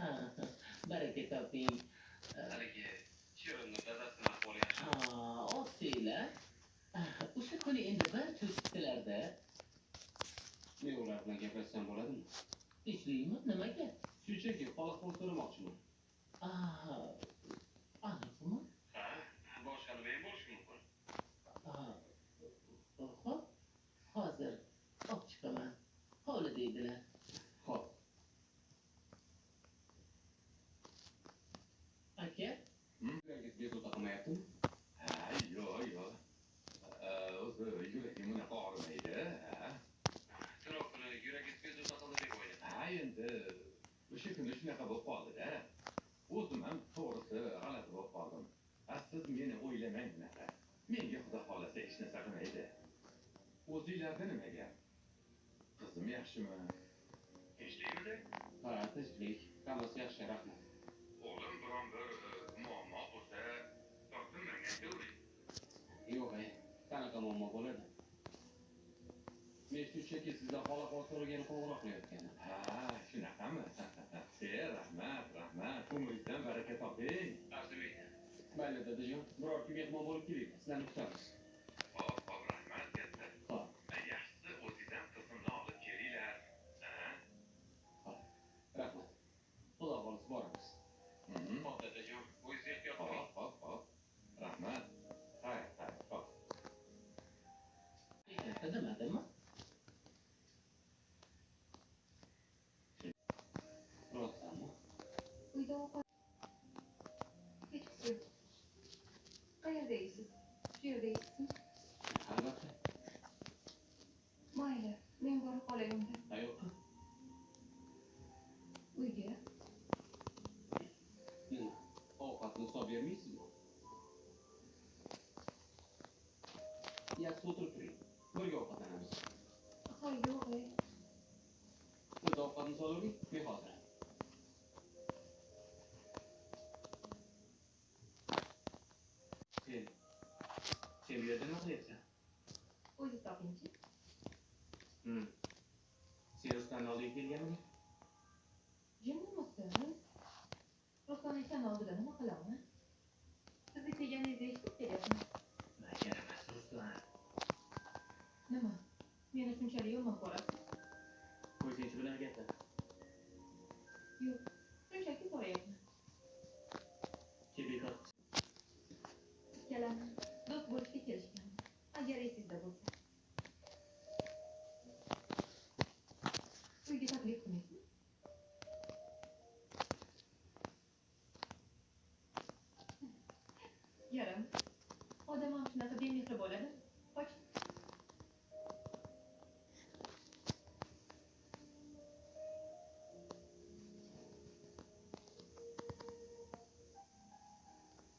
Ha, baraka toping. Haligi Shirinni dadasining ahvoli yaxshimi? Osiylar. O'sha kuni endi barcha o'tibdilarda. Men ular bilan gaplashsam bo'ladimi? Tinchlikmi? Nimaga? Shunchaki hol-ahvol so'ramoqchiman. Aniqmi? Ha, boshqa nima ham bo'lishi mumkin? Xo'p, hozir olib chiqaman. Hovli deydilar. Xo'p. Aka? Yurangiz bezovta qilmayaptimi? Ha, yo'q. O'zi yuragim unaqa og'rimaydi. Tunov kuni yuragingiz bezovta qildi deb o'yladim. Ha, endi o'sha kuni shunaqa bo'lib qoldi-da. O'zim ham to'g'risi g'alati bo'lib qoldim. Siz meni o'ylamang bunaqa. Menga xudo xolasa hech narsa qilmaydi. O'zinglarda nima gap? Qizim yaxshimi? Tinchlikmidi? Ha, tinchlik. Hammasi yaxshi, rahmat. O'g'lim biron bir muammo bo'lsa, tortinmang aytavering. Yo'q, qanaqa muammo bo'ladi? Men shunchaki sizdan hol-ahvol so'ragani qo'ng'iroq qilayotganim. Ha, shunaqami? Rahmat. Umringizdan baraka toping. Arzimaydi. Mayli dadajon, biror kun mehmon bo'lib keling. Sizlarni kutamiz. Hop, rahmat katta. Hop. Yaxshisi o'zingizdan qizimni olib kelinglar. Hop, rahmat. Xudo xolisi boramiz. Hop, dadajon, o'zingiz ehtiyot qiling. Hop. Rahmat. Xayr, hop. Nimadimi? Rostdanmi? Uyda ovqat kechqurun. Qayerda yeysiz? Shu yerda yeysizmi? Albatta. Mayli, men borib qolay unda. Qayoqqa? Uyga. Nima? Ovqatni solib bermaysizmi? Yaxshi o'tirib turing. Birga ovqatlanamiz. Ha, yo'q. Siz ovqatni solavering, men hozir. Sen bu yerda nima qilyapsan? O'zi toping-chi. Sen Rustamni oldiga kelganmiding? Jimmisan? Rustam akani oldida nima qilaman? Sizni kelganingizda eshitib kelyapman. Yaramas Ruslan. Nima? Meni shunchalik yomon ko'rasiz? O'zingiz bilan gaplar. Yo'q, shunchaki so'rayapman. Bekor. Ikkalamiz do'st bo'lishga kelishganmiz. Agar esingizda bo'lsa. Uyga taklif qilmaysizmi? Yarim. Odam ham shunaqa bemehr bo'ladi. Qoch.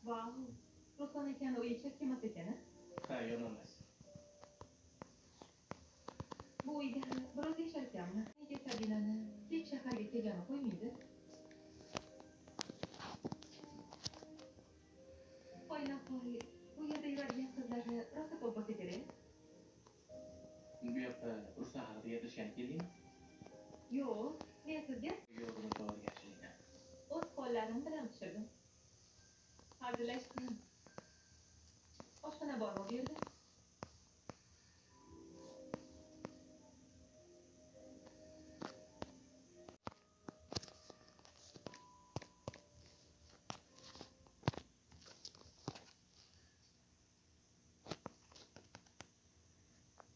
Vau, Rustam akani uyi chakka emas ekan-a? Ha, yo'lamas. Bu uyda biroz yasharkanman. Nega Sabinani hech shaharga kelgani qo'ymaydi? Qo'ynapoy, bu yerda yuradigan qizlarni rosa ko'p bo'lsa kerak. Bu yoqda Rustam haqida gaplashgani keldingmi? Yo'q, men sizga Yo'g'ini tayyorgarchilikdan. o'z qo'llarim bilan pishirdim. Hazillashdim. Oshxona bormi bu yerda?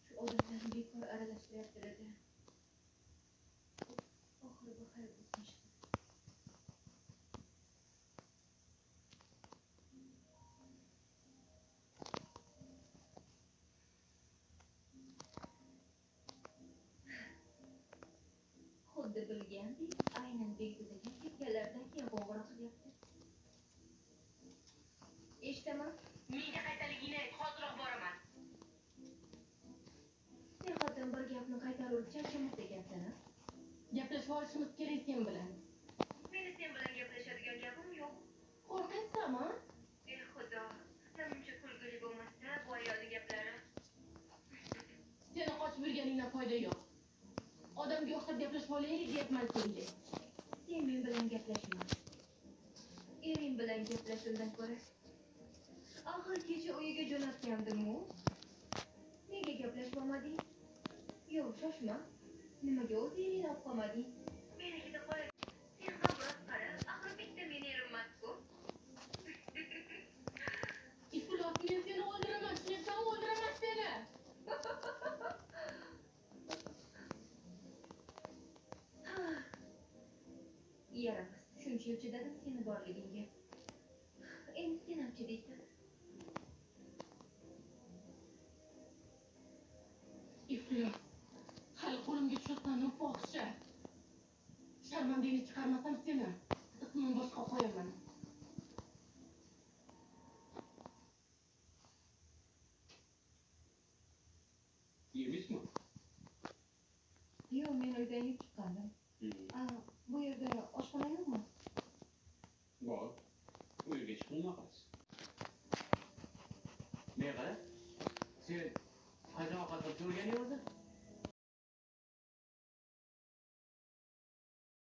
Shu odamlarni bekor aralashtiryapti dedi. Oxiri bu xayr bo'lsin. Xuddi bilgandek, aynan Begdudaga ketganlaridan keyin qo'ng'iroq qilyapti. Eshitaman. Menga qaytaligingni ayt, hoziroq boraman. Sen xotin bir gapni qaytarib charchamas ekansan-a? Gaplashib olishimiz kerak sen bilan. Meni sen bilan gaplashadigan gapim yo'q. Qo'rqaysizmi? Xudo, namuncha kulgili bo'lmasa bu ayolning gaplari. Seni qochib yurganingdan foyda yo'q. Odamga o'xshab gaplashib olaylik deyapman senga. sen men bilan gaplashma. Ering bilan gaplashildan ko'ra. Axir kecha uyiga jo'natgandim-ku. Nega gaplashmamading? Yo'q, shoshma. Nimaga o'z yeringni olib qolmading? Menikida qo'y. Sen ham biroz qara. Axir bitta meni erimmas-ku. Iflos, men seni o'ldiraman, tushunyapsanmi? O'ldiraman seni. Yaramas. Shuncha yil chidadim seni borligingga. Endi sen ham chidaysan. Iflos. Hali qo'limga tushayotgan fohisha. Sharmandangni chiqarmasam seni ismini boshqa qo'yaman. Yemismi? Yo'q, men uydan yurib chiqqandim. Bu yerda oshxona yo'qmi? Bor. U yerga chiqib nima qilasiz? Men qara. Sen qachon ovqat qilib ko'rganing o'zi?